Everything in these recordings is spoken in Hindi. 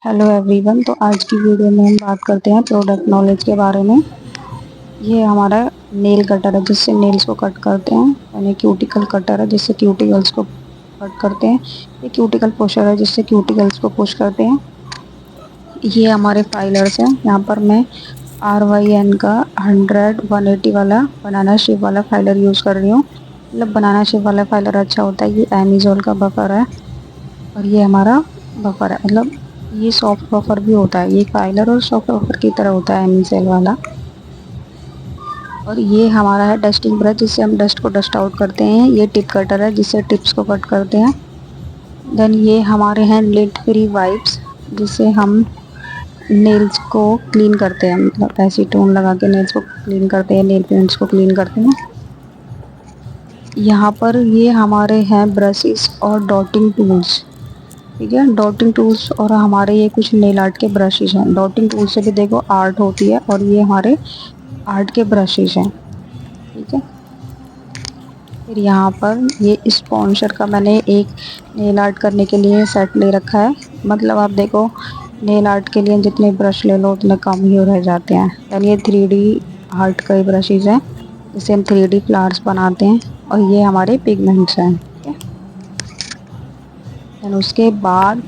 Hello everyone. तो आज की वीडियो में हम बात करते हैं प्रोडक्ट नॉलेज के बारे में। ये हमारा नेल कटर है जिससे नेल्स को कट करते हैं, यानी क्यूटिकल कटर है जिससे क्यूटिकल्स को कट करते हैं। ये क्यूटिकल पुशर है जिससे क्यूटिकल्स को पुश करते हैं। ये हमारे फाइलर्स हैं। यहाँ पर मैं RYN का 100/180 वाला बनाना शेप वाला फाइलर यूज़ कर रही हूँ। मतलब बनाना शेप वाला फाइलर अच्छा होता है। ये एमेजोल का बफर है और ये हमारा बफर है। मतलब ये सॉफ्ट बफर भी होता है, ये फाइलर और सॉफ्ट बफर की तरह होता है एमसेल वाला। और ये हमारा है डस्टिंग ब्रश जिससे हम डस्ट को डस्ट आउट करते हैं। ये टिप कटर है जिससे टिप्स को कट करते हैं। देन ये हमारे हैं लिड फ्री वाइप्स जिससे हम नेल्स को क्लीन करते हैं। मतलब एसीटोन लगा के नेल्स को क्लीन करते हैं, नेल पेंट्स को क्लीन करते हैं। यहाँ पर ये हमारे हैं ब्रशेस और डॉटिंग टूल्स। ठीक है, डॉटिंग टूल्स और हमारे ये कुछ नेल आर्ट के ब्रशेस हैं। डॉटिंग टूल से भी देखो आर्ट होती है और ये हमारे आर्ट के ब्रशेस हैं। ठीक है, फिर यहाँ पर ये स्पॉन्सर का मैंने एक नेल आर्ट करने के लिए सेट ले रखा है। मतलब आप देखो, नेल आर्ट के लिए जितने ब्रश ले लो उतने कम ही रह जाते हैं। यानी ये 3D आर्ट के ब्रशेस हैं जिससे हम 3D फ्लावर्स बनाते हैं। और ये हमारे पिगमेंट्स हैं। ठीक है, देन उसके बाद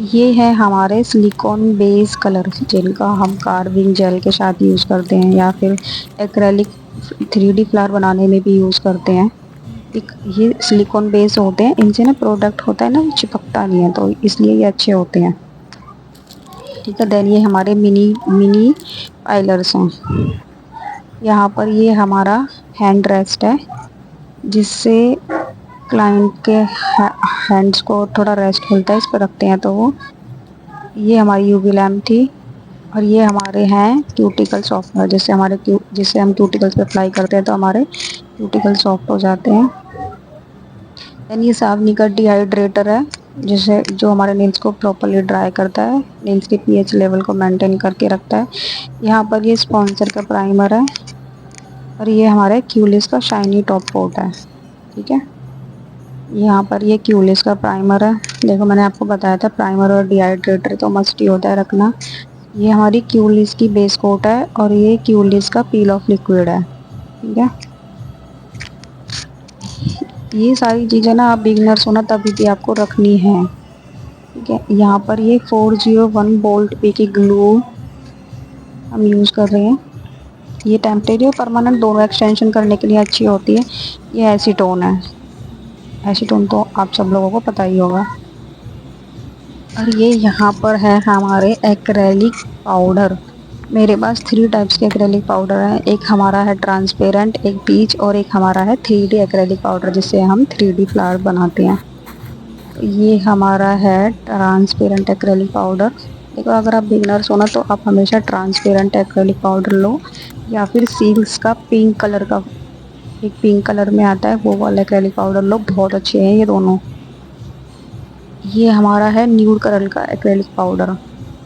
ये है हमारे सिलिकॉन बेस कलर जिनका हम कार्विंग जेल के साथ यूज़ करते हैं या फिर एक्रेलिक 3D फ्लावर बनाने में भी यूज़ करते हैं। एक ये सिलिकॉन बेस होते हैं, इनसे ना प्रोडक्ट होता है ना, चिपकता नहीं है, तो इसलिए ये अच्छे होते हैं। ठीक है, देन ये हमारे मिनी मिनी फाइलर्स हैं। यहाँ पर ये हमारा हैंड रेस्ट है जिससे क्लाइंट के हैंड्स को थोड़ा रेस्ट मिलता है, इस पर रखते हैं तो वो। ये हमारी यूवी लैम्प थी। और ये हमारे हैं क्यूटिकल सॉफ्टनर जिससे हम क्यूटिकल्स पे अप्लाई करते हैं तो हमारे क्यूटिकल सॉफ्ट हो जाते हैं। देन ये सावनी का डिहाइड्रेटर है जिसे जो हमारे नेल्स को प्रॉपरली ड्राई करता है, नेल्स के पीएच लेवल को मेंटेन करके रखता है। यहाँ पर ये स्पॉन्सर का प्राइमर है और ये हमारे क्यूलिस का शाइनी टॉप कोट है। ठीक है, यहाँ पर ये क्यूलिस का प्राइमर है। देखो मैंने आपको बताया था प्राइमर और डिहाइड्रेटर तो मस्ट ही होता है रखना। ये हमारी क्यूलिस की बेस कोट है और ये क्यूलिस का पील ऑफ लिक्विड है। ठीक है, ये सारी चीज़ें ना आप बिगनर्स हो ना तभी भी आपको रखनी है। ठीक है, यहाँ पर ये 401 बोल्ट पे की ग्लू हम यूज़ कर रहे हैं। ये टेम्परेरी और परमानेंट दोनों एक्सटेंशन करने के लिए अच्छी होती है। ये एसीटोन है, एसीटोन तो आप सब लोगों को पता ही होगा। और ये यहाँ पर है हमारे एक्रेलिक पाउडर। मेरे पास 3 टाइप्स के एक्रेलिक पाउडर हैं। एक हमारा है ट्रांसपेरेंट, एक पीच और एक हमारा है 3D एक्रेलिक पाउडर जिससे हम 3D फ्लावर बनाते हैं। तो ये हमारा है ट्रांसपेरेंट एक्रेलिक पाउडर। देखो अगर आप बिगनर्स हो ना तो आप हमेशा ट्रांसपेरेंट एक्रेलिक पाउडर लो या फिर सील्स का पिंक कलर का, एक पिंक कलर में आता है वो वाला एक्रेलिक पाउडर लो, बहुत अच्छे हैं ये दोनों। ये हमारा है न्यूड कलर का एक्रेलिक पाउडर।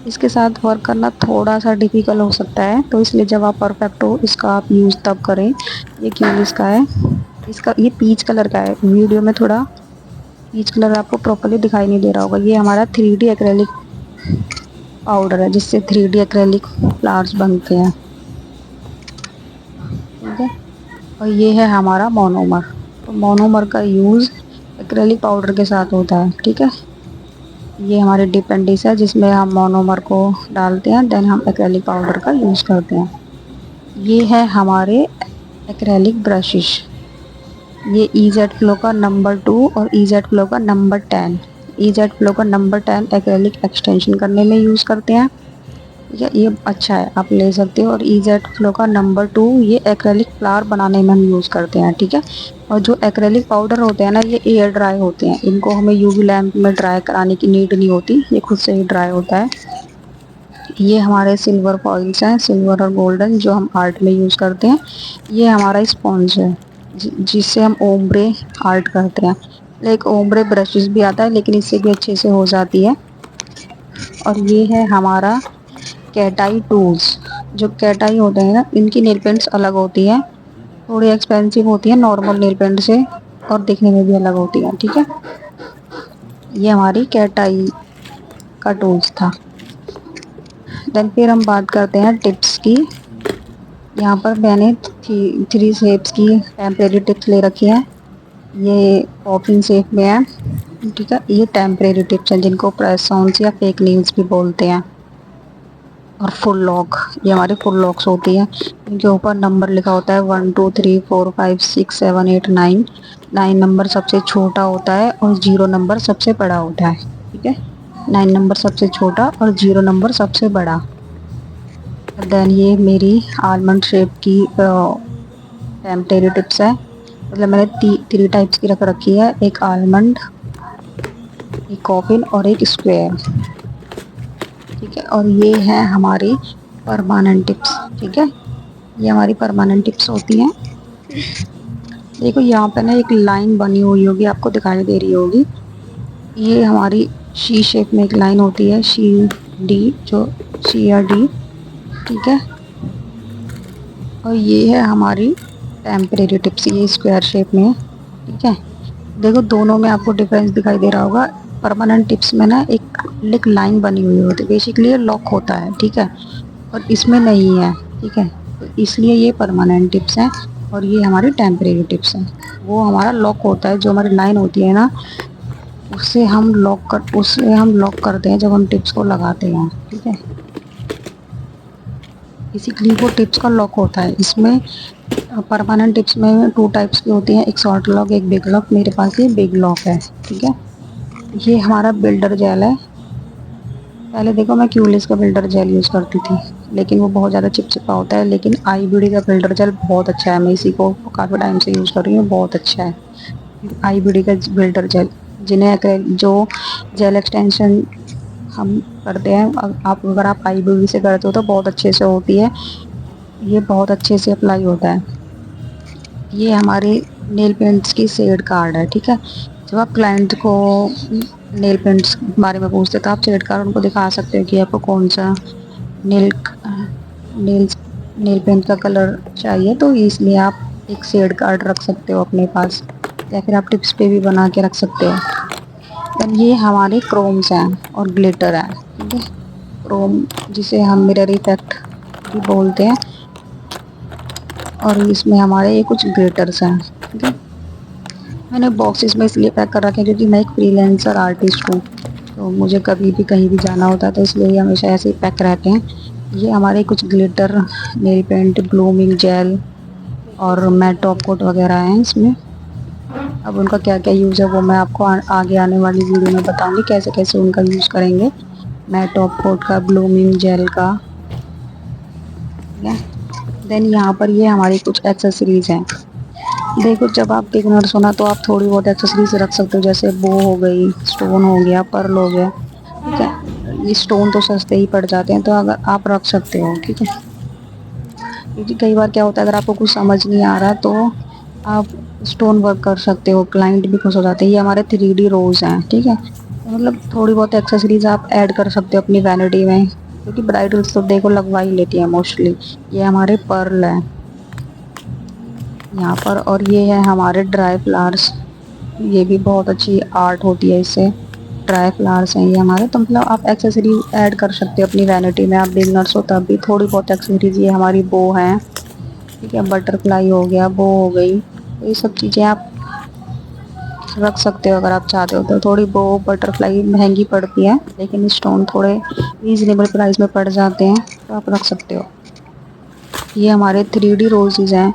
इसके साथ वर्क करना थोड़ा सा डिफ़िकल्ट हो सकता है, तो इसलिए जब आप परफेक्ट हो इसका आप यूज़ तब करें। ये क्यूलिस का है, इसका ये पीच कलर का है। वीडियो में थोड़ा पीच कलर आपको प्रॉपर्ली दिखाई नहीं दे रहा होगा। ये हमारा 3D एक्रेलिक पाउडर है जिससे 3D एक्रेलिक फ्लावर्स बनते हैं। ठीक है, और ये है हमारा मोनोमर। तो मोनोमर का यूज़ एक्रेलिक पाउडर के साथ होता है। ठीक है, ये हमारी डिप एंड डिश है जिसमें हम मोनोमर को डालते हैं, देन हम एक्रेलिक पाउडर का यूज़ करते हैं। ये है हमारे एक्रेलिक ब्रशेस। ये EZ फ्लो का नंबर 2 और EZ फ्लो का नंबर 10। EZ फ्लो का नंबर 10 एक्रेलिक एक्सटेंशन करने में यूज़ करते हैं। ये अच्छा है, आप ले सकते हो। और EZ फ्लो का नंबर 2 ये एक्रेलिक फ्लावर बनाने में हम यूज़ करते हैं। ठीक है, और जो एक्रेलिक पाउडर होते हैं ना ये एयर ड्राई होते हैं, इनको हमें यूवी लैम्प में ड्राई कराने की नीड नहीं होती, ये खुद से ही ड्राई होता है। ये हमारे सिल्वर फॉइल्स हैं, सिल्वर और गोल्डन जो हम आर्ट में यूज़ करते हैं। ये हमारा स्पॉन्ज है जिससे हम ओम्ब्रे आर्ट करते हैं। एक ओम्ब्रे ब्रशेस भी आता है लेकिन इससे भी अच्छे से हो जाती है। और ये है हमारा कैटाई टूल्स। जो कैटाई होते हैं ना इनकी नेल पेंट्स अलग होती हैं, थोड़ी एक्सपेंसिव होती है नॉर्मल नेल पेंट से और दिखने में भी अलग होती है। ठीक है, ये हमारी कैटाई का टूल्स था। देन फिर हम बात करते हैं टिप्स की। यहाँ पर मैंने थ्री शेप्स की टेम्परेरी टिप्स ले रखी है। ये कॉफिन शेप में है, ठीक है। ये टेम्परेरी टिप्स हैं जिनको प्रेस ऑन्स या फेक नील्स भी बोलते हैं। और फुल लॉक, ये हमारी फुल लॉक्स होती है। इनके ऊपर नंबर लिखा होता है 1 2 3 4 5 6 7 8 9। 9 नंबर सबसे छोटा होता है और 0 नंबर सबसे बड़ा होता है, ठीक है। 9 नंबर सबसे छोटा और 0 नंबर सबसे बड़ा। देन ये मेरी आलमंड शेप की टेम्परेरी टिप्स है। मतलब मैंने थ्री टाइप्स की रख रखी है, एक आलमंड, एक कॉफिन और एक स्क्वायर, ठीक है। और ये है हमारी परमानेंट टिप्स, ठीक है। ये हमारी परमानेंट टिप्स होती हैं। देखो यहाँ पे ना एक लाइन बनी हुई होगी, आपको दिखाई दे रही होगी। ये हमारी शी शेप में एक लाइन होती है, शी डी, जो शी या डी, ठीक है। और ये है हमारी टेम्परेरी टिप्स, ये स्क्वायर शेप में है, ठीक है। देखो दोनों में आपको डिफरेंस दिखाई दे रहा होगा। परमानेंट टिप्स में ना एक लाइन बनी हुई होती है, बेसिकली ये लॉक होता है, ठीक है। और इसमें नहीं है, ठीक है। तो इसलिए ये परमानेंट टिप्स हैं और ये हमारी टेम्परेरी टिप्स हैं। वो हमारा लॉक होता है, जो हमारी लाइन होती है ना, उससे हम लॉक करते हैं जब हम टिप्स को लगाते हैं, ठीक है। बेसिकली वो टिप्स का लॉक होता है। इसमें परमानेंट टिप्स में टू टाइप्स की होती हैं, एक शॉर्ट लॉक एक बिग लॉक। मेरे पास ये बिग लॉक है, ठीक है। ये हमारा बिल्डर जेल है। पहले देखो मैं क्यूलिस का बिल्डर जेल यूज़ करती थी, लेकिन वो बहुत ज़्यादा चिपचिपा होता है। लेकिन आईबीडी का बिल्डर जेल बहुत अच्छा है, मैं इसी को काफ़ी टाइम से यूज़ कर रही हूँ, बहुत अच्छा है आईबीडी का बिल्डर जेल। जो जेल एक्सटेंशन हम करते हैं, अगर आप आईबीडी से करते हो तो बहुत अच्छे से होती है, ये बहुत अच्छे से अप्लाई होता है। ये हमारे नेल पेंट्स की शेड कार्ड है, ठीक है। जब आप क्लाइंट को नेल पेंट्स के बारे में पूछते तो आप शेड कार्ड उनको दिखा सकते हो कि आपको कौन सा नेल नेल्स नेल पेंट का कलर चाहिए, तो इसलिए आप एक शेड कार्ड रख सकते हो अपने पास, या फिर आप टिप्स पे भी बना के रख सकते हो। देन ये हमारे क्रोम्स हैं और ग्लिटर है, ठीक है। क्रोम जिसे हम मिरर इफेक्ट भी बोलते हैं, और इसमें हमारे ये कुछ ग्लिटर्स हैं, ठीक है। मैंने बॉक्सेस में इसलिए पैक कर रखे हैं क्योंकि मैं एक फ्रीलांसर आर्टिस्ट हूँ, तो मुझे कभी भी कहीं भी जाना होता है, तो इसलिए ये हमेशा ऐसे ही पैक रहते हैं। ये हमारे कुछ ग्लिटर, नेल पेंट, ग्लूमिंग जेल और मैट टॉप कोट वगैरह हैं इसमें। अब उनका क्या क्या यूज़ है वो मैं आपको आगे आने वाली वीडियो में बताऊंगी, कैसे कैसे उनका यूज़ करेंगे, मैट टॉप कोट का, ब्लूमिंग जेल का, ठीक है। देन यहाँ पर ये हमारी कुछ एक्सेसरीज हैं। देखो जब आप बिगनर्स हो ना, तो आप थोड़ी बहुत एक्सेसरीज रख सकते हो, जैसे बो हो गई, स्टोन हो गया, पर्ल हो गया, ठीक है। ये स्टोन तो सस्ते ही पड़ जाते हैं, तो अगर आप रख सकते हो, ठीक है। क्योंकि कई बार क्या होता है, अगर आपको कुछ समझ नहीं आ रहा तो आप स्टोन वर्क कर सकते हो, क्लाइंट भी खुश हो जाते हैं। ये हमारे 3D रोज हैं, ठीक है। तो मतलब थोड़ी बहुत एक्सेसरीज आप ऐड कर सकते हो अपनी वैनिटी में, क्योंकि ब्राइडल्स तो देखो लगवा ही लेती है मोस्टली। ये हमारे पर्ल है यहाँ पर, और ये है हमारे ड्राई फ्लावर्स। ये भी बहुत अच्छी आर्ट होती है इससे, ड्राई फ्लावर्स हैं ये हमारे। तो मतलब आप एक्सेसरीज ऐड कर सकते हो अपनी वैनिटी में, आप बिगनर्स हो तब भी थोड़ी बहुत एक्सेसरीज। ये हमारी बो है, ठीक है, बटरफ्लाई हो गया, बो हो गई, तो ये सब चीज़ें आप रख सकते हो अगर आप चाहते हो तो। थोड़ी बो बटरफ्लाई महंगी पड़ती है, लेकिन स्टोन थोड़े रीजनेबल प्राइस में पड़ जाते हैं, तो आप रख सकते हो। ये हमारे 3D रोजेज हैं,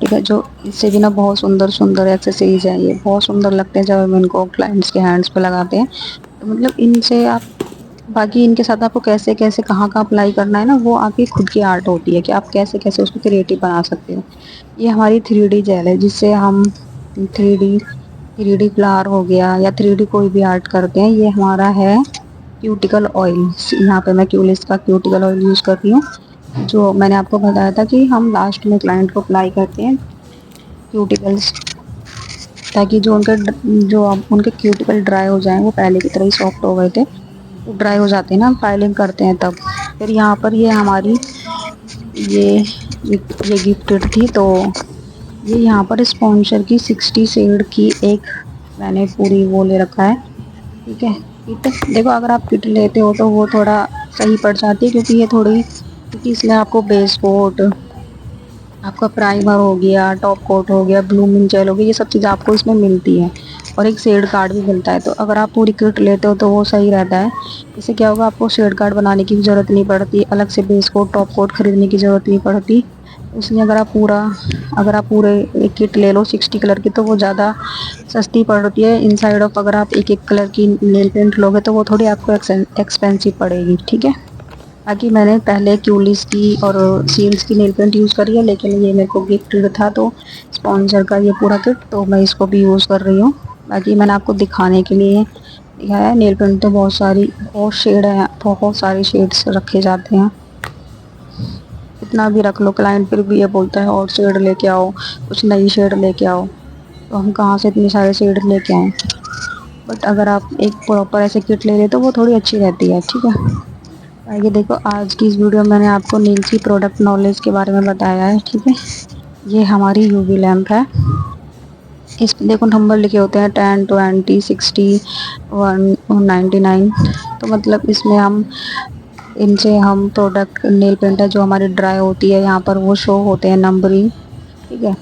ठीक है, जो इससे भी ना बहुत सुंदर सुंदर एक्सेसरीज है। ये बहुत सुंदर लगते हैं जब हम इनको क्लाइंट्स के हैंड्स पे लगाते हैं, तो मतलब इनसे आप, बाकी इनके साथ आपको कैसे कैसे कहाँ कहाँ अप्लाई करना है ना, वो आपकी खुद की आर्ट होती है कि आप कैसे कैसे उसको क्रिएटिव बना सकते हो। ये हमारी 3D जेल है, जिससे हम 3D 3D फ्लावर हो गया या 3D कोई भी आर्ट करते हैं। ये हमारा है क्यूटिकल ऑयल। यहाँ पे मैं क्यूलिस का क्यूटिकल ऑयल यूज़ कर रही हूँ, जो मैंने आपको बताया था कि हम लास्ट में क्लाइंट को अप्लाई करते हैं क्यूटिकल्स, ताकि जो उनके क्यूटिकल ड्राई हो जाएं, वो पहले की तरह ही सॉफ्ट हो गए थे, तो ड्राई हो जाते हैं ना, फाइलिंग करते हैं तब। फिर यहाँ पर ये हमारी ये ये गिफ्टेड थी, तो ये यहाँ पर स्पॉन्सर की 60 शेड की एक मैंने पूरी वो ले रखा है, ठीक है। किट देखो, अगर आप किट लेते हो तो वो थोड़ा सही पड़ जाती है, क्योंकि ये थोड़ी, क्योंकि इसमें आपको बेस कोट, आपका प्राइमर हो गया, टॉप कोट हो गया, ब्लूमिंग जेल हो गया, ये सब चीज़ें आपको इसमें मिलती है। और एक शेड कार्ड भी मिलता है, तो अगर आप पूरी किट लेते हो तो वो सही रहता है। इससे क्या होगा, आपको शेड कार्ड बनाने की भी ज़रूरत नहीं पड़ती, अलग से बेस कोट टॉप कोट खरीदने की ज़रूरत नहीं पड़ती। इसलिए अगर आप पूरे एक किट ले लो 60 कलर की, तो वो ज़्यादा सस्ती पड़ती है इनसाइड ऑफ। अगर आप एक एक कलर की नेल पेंट लोगे तो वो थोड़ी आपको एक्सपेंसिव पड़ेगी, ठीक है। बाकी मैंने पहले क्यूलिस की और सील्स की नेल पेंट यूज़ करी है, लेकिन ये मेरे को गिफ्टेड था, तो स्पॉन्सर का ये पूरा किट, तो मैं इसको भी यूज़ कर रही हूँ। बाकी मैंने आपको दिखाने के लिए दिखाया है। नेल पेंट तो बहुत शेड है, बहुत सारे शेड्स रखे जाते हैं। कितना भी रख लो, क्लाइंट फिर भी ये बोलता है और शेड लेके आओ, कुछ नई शेड लेके आओ, तो हम कहाँ से इतने सारे शेड लेके आएँ। बट अगर आप एक प्रॉपर ऐसे किट ले लें तो वो थोड़ी अच्छी रहती है, ठीक है। आइए देखो, आज की इस वीडियो में मैंने आपको नील की प्रोडक्ट नॉलेज के बारे में बताया है, ठीक है। ये हमारी यूवी लैंप है। इस पे देखो नंबर लिखे होते हैं 10, 20, 60, 199। तो मतलब इसमें हम प्रोडक्ट नेल पेंट है जो हमारी ड्राई होती है, यहाँ पर वो शो होते हैं नंबरिंग, ठीक है।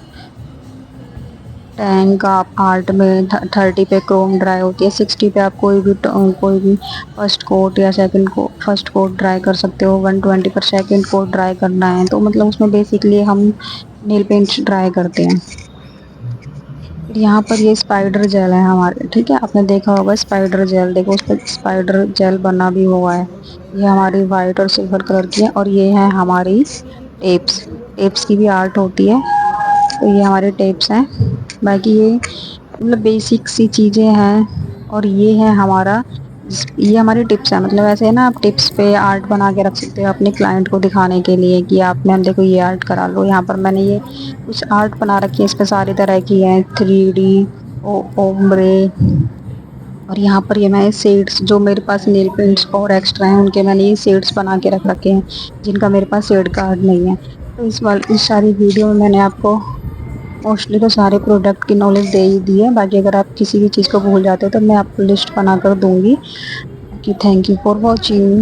10 का आप आर्ट में, 30 पे क्रोम ड्राई होती है, 60 पे आप कोई भी फर्स्ट कोट या सेकंड को फर्स्ट कोट ड्राई कर सकते हो, 120 पर सेकंड कोट ड्राई करना है, तो मतलब उसमें बेसिकली हम नेल पेंट ड्राई करते हैं। फिर यहाँ पर ये स्पाइडर जेल है हमारे, ठीक है। आपने देखा होगा स्पाइडर जेल, देखो उस पर स्पाइडर जेल बना भी हुआ है। ये हमारी वाइट और सिल्वर कलर की है, और ये है हमारी टेप्स। टेप्स की भी आर्ट होती है, तो ये हमारे टेप्स हैं। बाकी ये मतलब बेसिक सी चीज़ें हैं। और ये हमारी टिप्स है, मतलब ऐसे है ना, आप टिप्स पे आर्ट बना के रख सकते हो अपने क्लाइंट को दिखाने के लिए कि आप मैम देखो ये आर्ट करा लो। यहाँ पर मैंने ये कुछ आर्ट बना रखी है, इस पे सारी तरह की है, 3D, ओम्ब्रे। और यहाँ पर ये मैं शेड्स, जो मेरे पास नेल पेंट्स और एक्स्ट्रा हैं उनके मैंने ये शेड्स बना के रख रखे हैं, जिनका मेरे पास शेड कार्ड नहीं है। तो इस सारी वीडियो में मैंने आपको मोस्टली तो सारे प्रोडक्ट की नॉलेज दे ही दी है। बाकी अगर आप किसी भी चीज़ को भूल जाते हो तो मैं आपको लिस्ट बना कर दूंगी। कि थैंक यू फॉर वॉचिंग।